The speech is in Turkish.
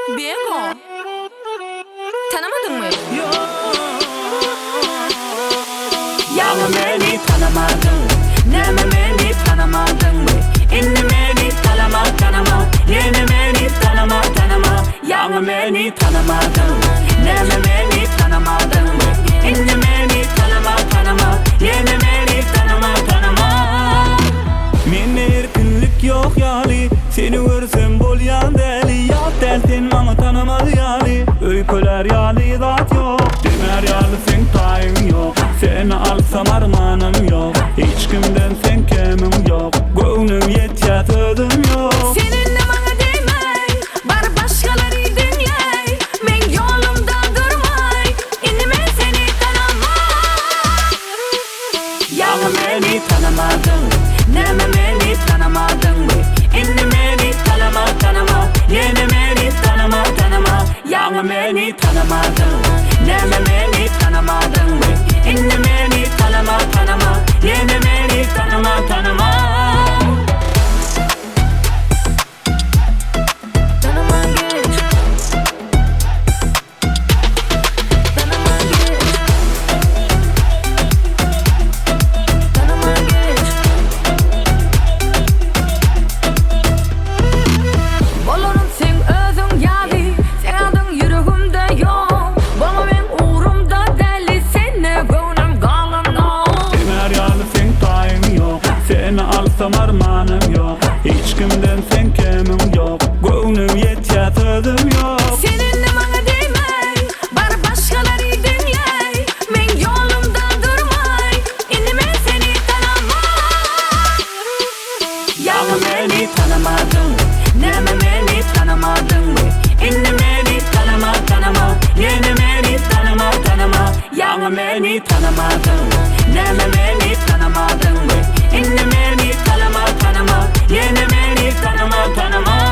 Bego, tanımadın mı? Yalan beni tanımadın, neme beni tanımadın mı? İnne beni tanıma, yeni beni tanıma. Yalan beni tanımadın, neme beni tanımadın mı? İnne beni tanıma, yeni beni tanıma. Menne erkinlik yok yani, seni görsem bolyan deli. Ya dersin ama tanımadı yani, öyküler yali zat yok. Demer yali sen tayın yok, seni alsam armanım yok. Hiç kimden sen kemim yok, gönlüm yetya sözüm yok. Seninle bana değmey, bar başkaları dinley. Men yolumda durmay, inime seni tanımay. Yalan beni tanımadın, neme beni tanımadın mı? İnne beni tanıma, yeni beni tanıma. Yalan beni tanımadın, neme beni tanımadın mı? İnne beni tanıma, yeni beni tanıma. Tanıma geç, tanıma geç, tanıma geç. Bolurum sen özün yali, sen adın yüreğimde yok. Bana ben uğrumda deli, seni gönlüm kalın o. Demer yali sen tayın yok, seni alsam armanım yok. Hiç kimden sen kemim yok, gönlüm yetya sözüm yok. Seninle bana değmey, bar başkaları dinley. Men yolumda durmay, inime seni tanımay. Yalan beni tanımadın, neme beni tanımadın mı? İnne beni tanıma, yeni beni tanıma. Yalan beni tanımadın, neme beni tanımadın mı? İnne beni tanıma, yeni beni tanıma.